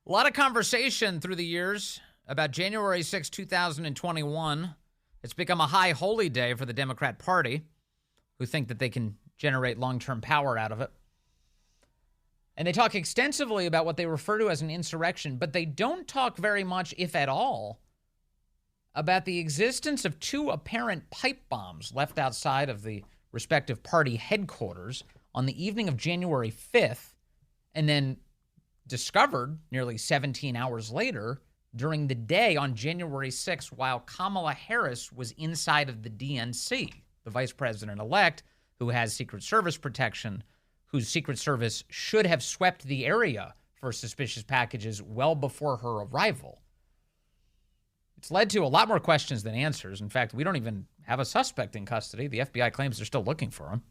A lot of conversation through the years about January 6, 2021. It's become a high holy day for the Democrat Party, who think that they can generate long-term power out of it. And they talk extensively about what they refer to as an insurrection, but they don't talk very much, if at all, about the existence of two apparent pipe bombs left outside of the respective party headquarters on the evening of January 5th, and then discovered nearly 17 hours later during the day on January 6th while Kamala Harris was inside of the DNC, the vice president-elect who has Secret Service protection, whose Secret Service should have swept the area for suspicious packages well before her arrival. It's led to a lot more questions than answers. In fact, we don't even have a suspect in custody. The FBI claims they're still looking for him.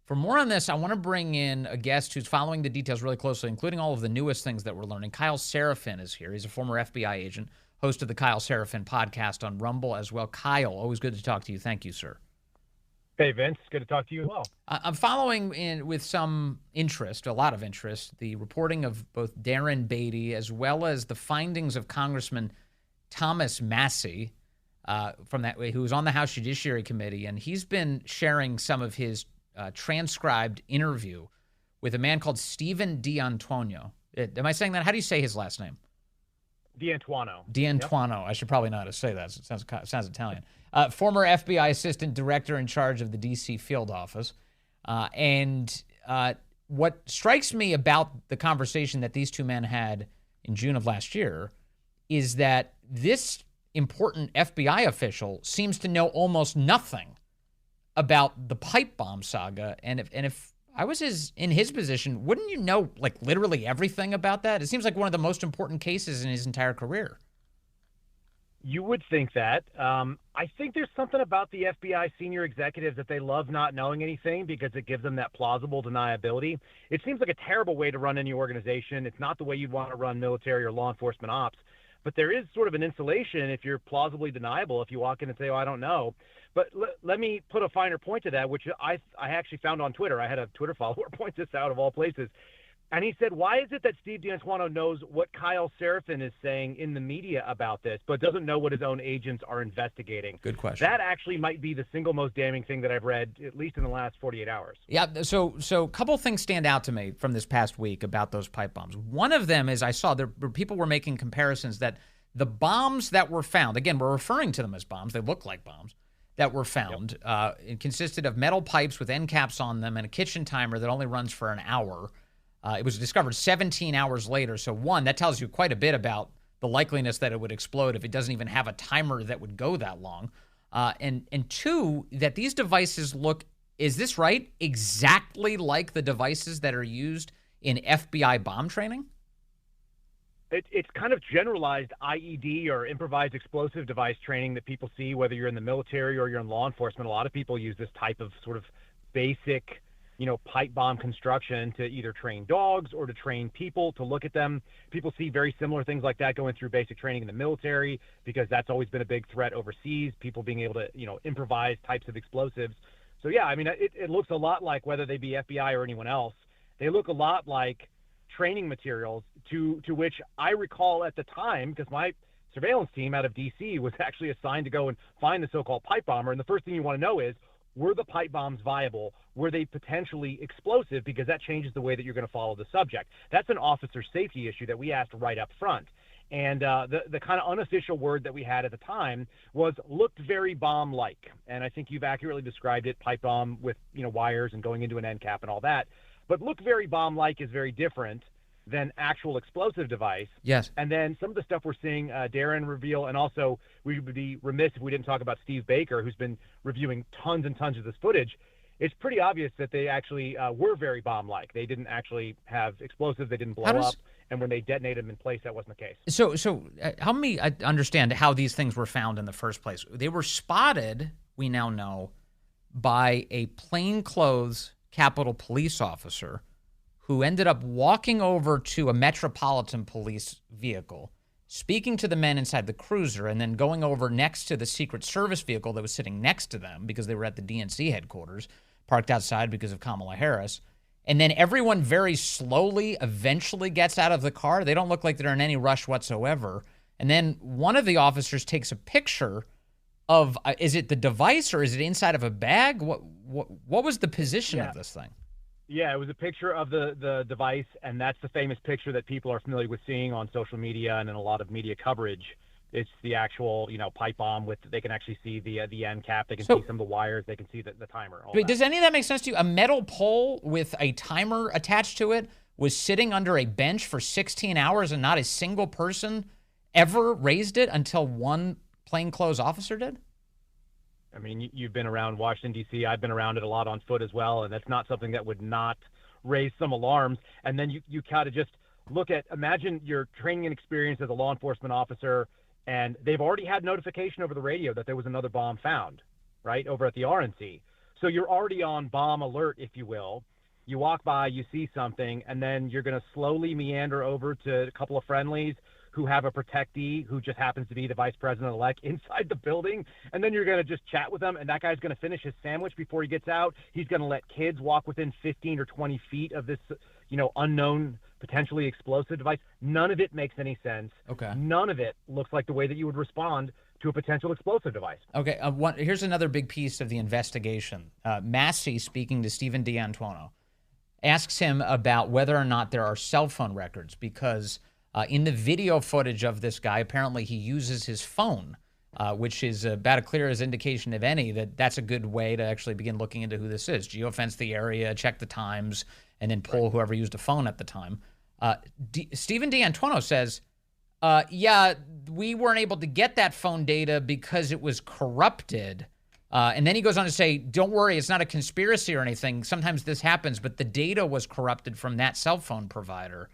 For more on this, I want to bring in a guest who's following the details really closely, including all of the newest things that we're learning. Kyle Seraphin is here. He's a former FBI agent, host of the Kyle Seraphin Podcast on Rumble as well. Kyle, always good to talk to you. Thank you, sir. Hey, Vince. Good to talk to you as well. I'm following in with some interest, a lot of interest, the reporting of both Darren Beatty as well as the findings of Congressman Thomas Massie, who was on the House Judiciary Committee, and he's been sharing some of his transcribed interview with a man called Stephen D'Antuono. Am I saying that? How do you say his last name? D'Antuono. D'Antuono. Yep. I should probably know how to say that. It sounds Italian. Former FBI assistant director in charge of the D.C. field office. And what strikes me about the conversation that these two men had in June of last year is that this important FBI official seems to know almost nothing about the pipe bomb saga. And if I was in his position, wouldn't you know like literally everything about that? It seems like one of the most important cases in his entire career. You would think that. I think there's something about the FBI senior executives that they love not knowing anything because it gives them that plausible deniability. It seems like a terrible way to run any organization. It's not the way you'd want to run military or law enforcement ops. But there is sort of an insulation if you're plausibly deniable, if you walk in and say, oh, I don't know. But let me put a finer point to that, which I actually found on Twitter. I had a Twitter follower point this out of all places. And he said, why is it that Steve D'Antuono knows what Kyle Seraphin is saying in the media about this, but doesn't know what his own agents are investigating? Good question. That actually might be the single most damning thing that I've read, at least in the last 48 hours. Yeah, so a couple things stand out to me from this past week about those pipe bombs. One of them is I saw people were making comparisons that the bombs that were found, again, we're referring to them as bombs. They look like bombs. That were found. Yep. It consisted of metal pipes with end caps on them and a kitchen timer that only runs for an hour. It was discovered 17 hours later. So one, that tells you quite a bit about the likeliness that it would explode if it doesn't even have a timer that would go that long. And two, that these devices look, is this right, exactly like the devices that are used in FBI bomb training? It's kind of generalized IED or improvised explosive device training that people see, whether you're in the military or you're in law enforcement. A lot of people use this type of sort of basic, pipe bomb construction to either train dogs or to train people to look at them. People see very similar things like that going through basic training in the military because that's always been a big threat overseas, people being able to, improvise types of explosives. So, yeah, I mean, it looks a lot like whether they be FBI or anyone else. They look a lot like training materials to which I recall at the time, because my surveillance team out of D.C. was actually assigned to go and find the so-called pipe bomber. And the first thing you want to know is, were the pipe bombs viable? Were they potentially explosive? Because that changes the way that you're going to follow the subject. That's an officer safety issue that we asked right up front. And the kind of unofficial word that we had at the time was looked very bomb-like. And I think you've accurately described it, pipe bomb with, wires and going into an end cap and all that. But look very bomb-like is very different than actual explosive device. Yes. And then some of the stuff we're seeing Darren reveal, and also we would be remiss if we didn't talk about Steve Baker, who's been reviewing tons and tons of this footage. It's pretty obvious that they actually were very bomb-like. They didn't actually have explosives. They didn't blow up. And when they detonated them in place, that wasn't the case. So help me understand how these things were found in the first place. They were spotted, we now know, by a plainclothes Capitol Police officer who ended up walking over to a Metropolitan Police vehicle, speaking to the men inside the cruiser, and then going over next to the Secret Service vehicle that was sitting next to them because they were at the DNC headquarters, parked outside because of Kamala Harris, and then everyone very slowly eventually gets out of the car. They don't look like they're in any rush whatsoever. And then one of the officers takes a picture of, is it the device or is it inside of a bag? What was the position of this thing? Yeah, it was a picture of the device, and that's the famous picture that people are familiar with seeing on social media and in a lot of media coverage. It's the actual, pipe bomb with, they can actually see the end cap. They can see some of the wires. They can see the timer. Wait, does any of that make sense to you? A metal pole with a timer attached to it was sitting under a bench for 16 hours and not a single person ever raised it until one plainclothes officer did? I mean, you've been around Washington, D.C. I've been around it a lot on foot as well, and that's not something that would not raise some alarms. And then you kind of just imagine your training and experience as a law enforcement officer, and they've already had notification over the radio that there was another bomb found, right, over at the RNC. So you're already on bomb alert, if you will. You walk by, you see something, and then you're going to slowly meander over to a couple of friendlies who have a protectee who just happens to be the vice president-elect inside the building, and then you're going to just chat with them, and that guy's going to finish his sandwich before he gets out. He's going to let kids walk within 15 or 20 feet of this, unknown, potentially explosive device. None of it makes any sense. Okay. None of it looks like the way that you would respond to a potential explosive device. Okay, here's another big piece of the investigation. Massey, speaking to Stephen D'Antuono, asks him about whether or not there are cell phone records, because in the video footage of this guy, apparently he uses his phone, which is about as clear as indication of any that that's a good way to actually begin looking into who this is. Geofence the area, check the times, and then pull whoever used a phone at the time. Stephen D'Antuono says, yeah, we weren't able to get that phone data because it was corrupted. And then he goes on to say, don't worry, it's not a conspiracy or anything. Sometimes this happens, but the data was corrupted from that cell phone provider.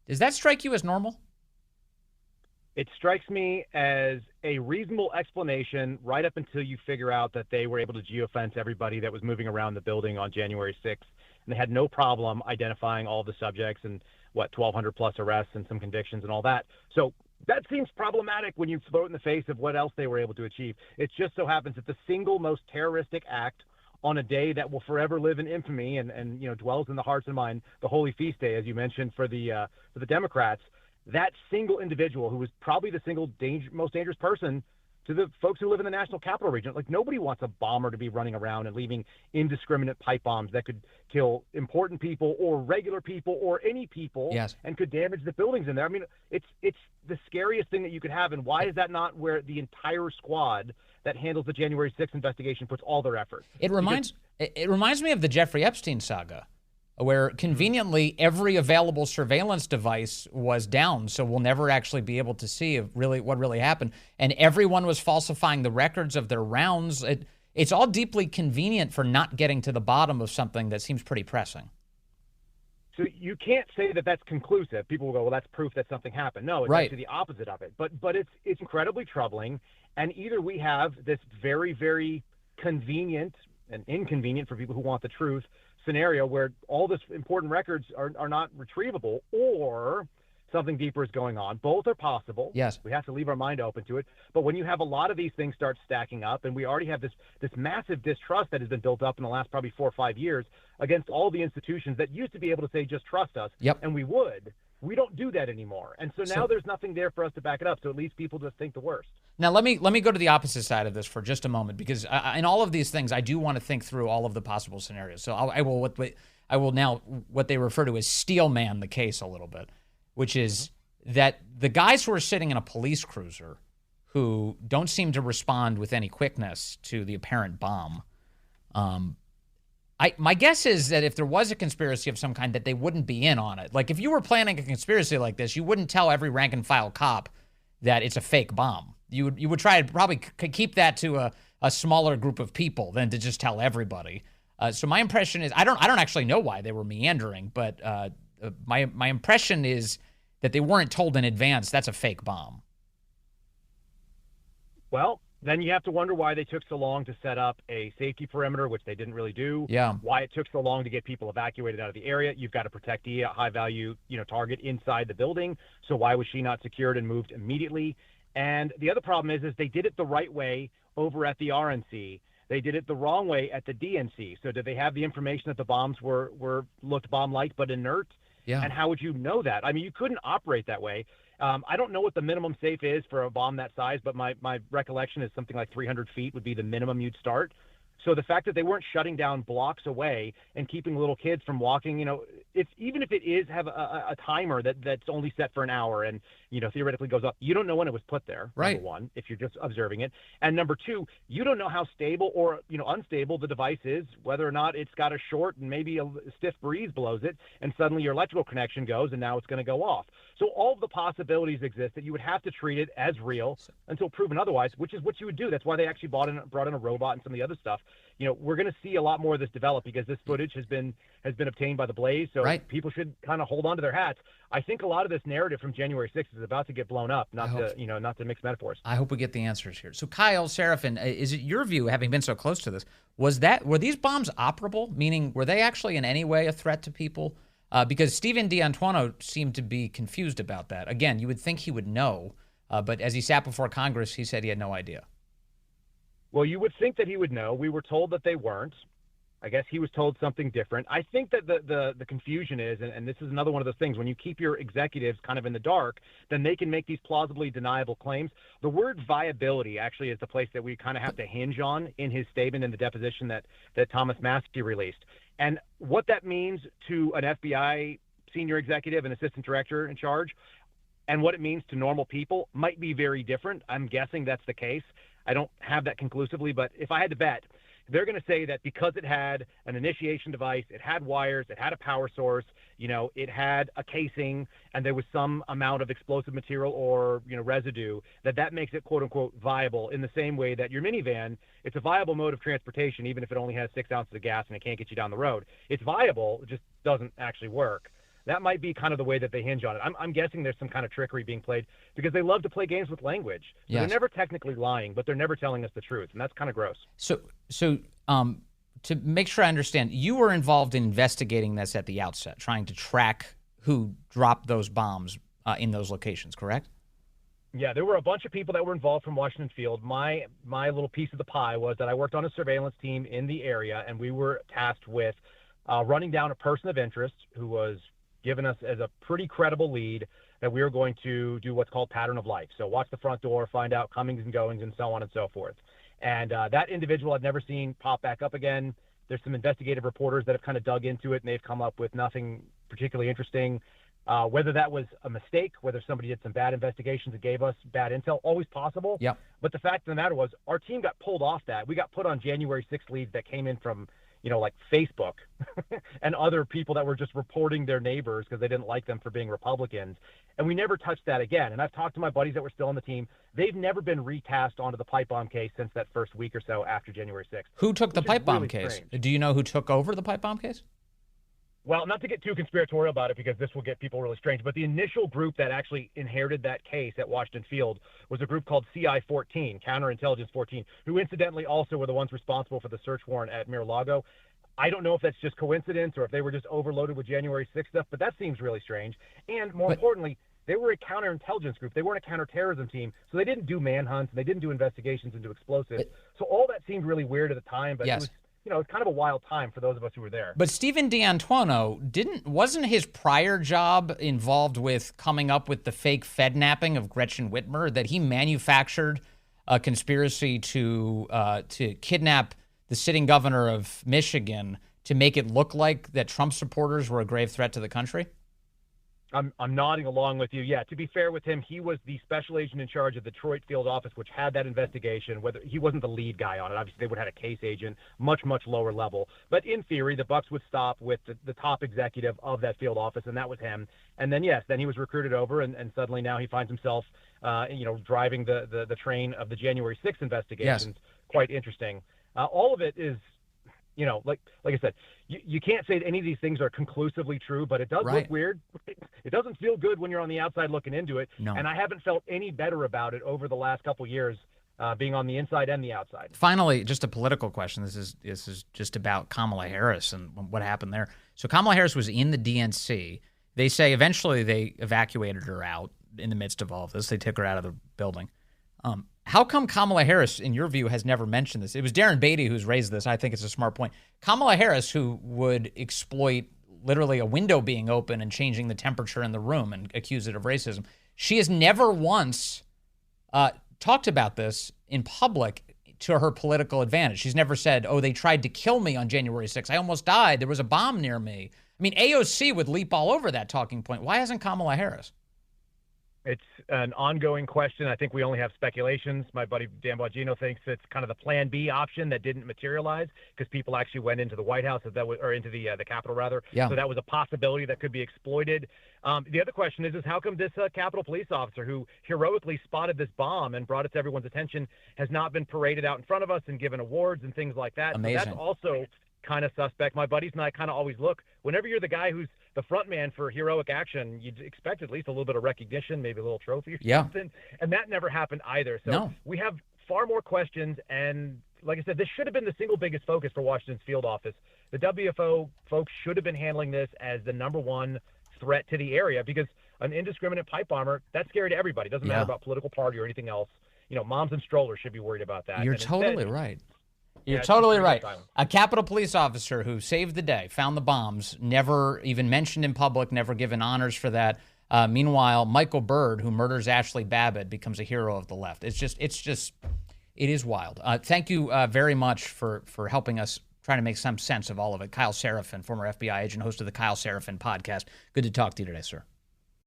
Does that strike you as normal? It strikes me as a reasonable explanation right up until you figure out that they were able to geofence everybody that was moving around the building on January 6th. And they had no problem identifying all the subjects and 1,200 plus arrests and some convictions and all that. So that seems problematic when you throw it in the face of what else they were able to achieve. It just so happens that the single most terroristic act on a day that will forever live in infamy and dwells in the hearts and mind, the Holy Feast Day, as you mentioned, for the Democrats, that single individual who was probably the single most dangerous person to the folks who live in the National Capital Region. Like, nobody wants a bomber to be running around and leaving indiscriminate pipe bombs that could kill important people or regular people or any people. Yes. And could damage the buildings in there. I mean, it's the scariest thing that you could have. And why is that not where the entire squad that handles the January 6th investigation puts all their effort? It reminds me of the Jeffrey Epstein saga, where conveniently every available surveillance device was down, so we'll never actually be able to see what really happened. And everyone was falsifying the records of their rounds. It's all deeply convenient for not getting to the bottom of something that seems pretty pressing. So you can't say that that's conclusive. People will go, well, that's proof that something happened. No, it's actually the opposite of it. But it's incredibly troubling. And either we have this very, very convenient and inconvenient for people who want the truth scenario where all this important records are not retrievable, or something deeper is going on. Both are possible. Yes. We have to leave our mind open to it. But when you have a lot of these things start stacking up, and we already have this massive distrust that has been built up in the last probably 4 or 5 years against all the institutions that used to be able to say, just trust us. Yep. And we don't do that anymore. And so now there's nothing there for us to back it up. So it leads people to think the worst. Now, let me go to the opposite side of this for just a moment, because in all of these things, I do want to think through all of the possible scenarios. So I will now what they refer to as steelman the case a little bit, which is that the guys who are sitting in a police cruiser who don't seem to respond with any quickness to the apparent bomb, my guess is that if there was a conspiracy of some kind, that they wouldn't be in on it. Like, if you were planning a conspiracy like this, you wouldn't tell every rank and file cop that it's a fake bomb. You would try to probably keep that to a smaller group of people than to just tell everybody. So my impression is, I don't actually know why they were meandering, but my impression is that they weren't told in advance that's a fake bomb. Well, then you have to wonder why they took so long to set up a safety perimeter, which they didn't really do. Yeah. Why it took so long to get people evacuated out of the area. You've got to protect a high-value, target inside the building. So why was she not secured and moved immediately? And the other problem is they did it the right way over at the RNC. they did it the wrong way at the DNC. So did they have the information that the bombs looked bomb-like but inert? Yeah. And how would you know that? I mean, you couldn't operate that way. I don't know what the minimum safe is for a bomb that size, but my recollection is something like 300 feet would be the minimum you'd start. So the fact that they weren't shutting down blocks away and keeping little kids from walking, even if it is have a timer that's only set for an hour and, theoretically goes up, you don't know when it was put there, right. Number one, if you're just observing it. And number two, you don't know how stable or, unstable the device is, whether or not it's got a short and maybe a stiff breeze blows it and suddenly your electrical connection goes and now it's going to go off. So all of the possibilities exist that you would have to treat it as real until proven otherwise, which is what you would do. That's why they actually brought in a robot and some of the other stuff. We're going to see a lot more of this develop because this footage has been obtained by the Blaze. So right. People should kind of hold on to their hats. I think a lot of this narrative from January 6th is about to get blown up, not to mix metaphors. I hope we get the answers here. So Kyle Seraphin, is it your view, having been so close to this, were these bombs operable? Meaning, were they actually in any way a threat to people? Because Stephen D'Antuono seemed to be confused about that. Again, you would think he would know, but as he sat before Congress, he said he had no idea. Well, you would think that he would know. We were told that they weren't. I guess he was told something different. I think that the confusion is, and this is another one of those things, when you keep your executives kind of in the dark, then they can make these plausibly deniable claims. The word viability actually is the place that we kind of have to hinge on in his statement in the deposition that Thomas Massie released. And what that means to an FBI senior executive and assistant director in charge and what it means to normal people might be very different. I'm guessing that's the case. I don't have that conclusively, but if I had to bet, they're going to say that because it had an initiation device, it had wires, it had a power source, it had a casing, and there was some amount of explosive material or, residue, that makes it, quote unquote, viable in the same way that your minivan, it's a viable mode of transportation, even if it only has 6 ounces of gas and it can't get you down the road. It's viable, it just doesn't actually work. That might be kind of the way that they hinge on it. I'm guessing there's some kind of trickery being played because they love to play games with language. So yes. They're never technically lying, but they're never telling us the truth, and that's kind of gross. So to make sure I understand, you were involved in investigating this at the outset, trying to track who dropped those bombs in those locations, correct? Yeah, there were a bunch of people that were involved from Washington Field. My little piece of the pie was that I worked on a surveillance team in the area, and we were tasked with running down a person of interest who was given us as a pretty credible lead that we were going to do what's called pattern of life. So watch the front door, find out comings and goings, and so on and so forth. And that individual I've never seen pop back up again. There's some investigative reporters that have kind of dug into it, and they've come up with nothing particularly interesting. Whether that was a mistake, whether somebody did some bad investigations that gave us bad intel, always possible. Yep. But the fact of the matter was our team got pulled off that. We got put on January 6th leads that came in from like Facebook and other people that were just reporting their neighbors because they didn't like them for being Republicans. And we never touched that again. And I've talked to my buddies that were still on the team. They've never been retasked onto the pipe bomb case since that first week or so after January 6th. Who took the pipe bomb really case? Strange. Do you know who took over the pipe bomb case? Well, not to get too conspiratorial about it because this will get people really strange, but the initial group that actually inherited that case at Washington Field was a group called CI-14, Counterintelligence 14, who incidentally also were the ones responsible for the search warrant at Mar-a-Lago. I don't know if that's just coincidence or if they were just overloaded with January 6th stuff, but that seems really strange. And more importantly, they were a counterintelligence group. They weren't a counterterrorism team, so they didn't do manhunts and they didn't do investigations into explosives. So all that seemed really weird at the time, but yes. It was, it's kind of a wild time for those of us who were there. But Stephen D'Antuono wasn't his prior job involved with coming up with the fake Fednapping of Gretchen Whitmer, that he manufactured a conspiracy to kidnap the sitting governor of Michigan to make it look like that Trump supporters were a grave threat to the country? I'm nodding along with you. Yeah, to be fair with him, he was the special agent in charge of the Detroit field office, which had that investigation. Whether he wasn't the lead guy on it, obviously they would have had a case agent, much lower level. But in theory, the bucks would stop with the top executive of that field office, and that was him. And then then he was recruited over, and suddenly now he finds himself, driving the train of the January 6th investigations. Yes. Quite interesting. All of it is, like I said, you can't say that any of these things are conclusively true, but it does look weird. It doesn't feel good when you're on the outside looking into it. No. And I haven't felt any better about it over the last couple of years, being on the inside and the outside. Finally, just a political question. This is just about Kamala Harris and what happened there. So Kamala Harris was in the DNC. They say eventually they evacuated her out in the midst of all of this. They took her out of the building. How come Kamala Harris, in your view, has never mentioned this? It was Darren Beatty who's raised this. I think it's a smart point. Kamala Harris, who would exploit literally a window being open and changing the temperature in the room and accuse it of racism, she has never once talked about this in public to her political advantage. She's never said, oh, they tried to kill me on January 6th. I almost died. There was a bomb near me. I mean, AOC would leap all over that talking point. Why hasn't Kamala Harris? It's an ongoing question. I think we only have speculations. My buddy Dan Bongino thinks it's kind of the Plan B option that didn't materialize because people actually went into the White House, or into the Capitol rather. Yeah. So that was a possibility that could be exploited. The other question is how come this Capitol police officer who heroically spotted this bomb and brought it to everyone's attention has not been paraded out in front of us and given awards and things like that? Amazing. So that's also kind of suspect. My buddies and I kind of always look, whenever you're the guy who's the front man for heroic action, you'd expect at least a little bit of recognition, maybe a little trophy or something. And that never happened either. So we have far more questions. And like I said, this should have been the single biggest focus for Washington's field office. The WFO folks should have been handling this as the number one threat to the area, because an indiscriminate pipe bomber, that's scary to everybody. It doesn't matter about political party or anything else. You know, moms and strollers should be worried about that. You're totally right. You're Yeah, totally right. A Capitol police officer who saved the day, found the bombs, never even mentioned in public, never given honors for that. Meanwhile, Michael Byrd, who murders Ashley Babbitt, becomes a hero of the left. It is wild. Thank you very much for helping us try to make some sense of all of it. Kyle Seraphin, former FBI agent, host of the Kyle Seraphin Podcast. Good to talk to you today, sir.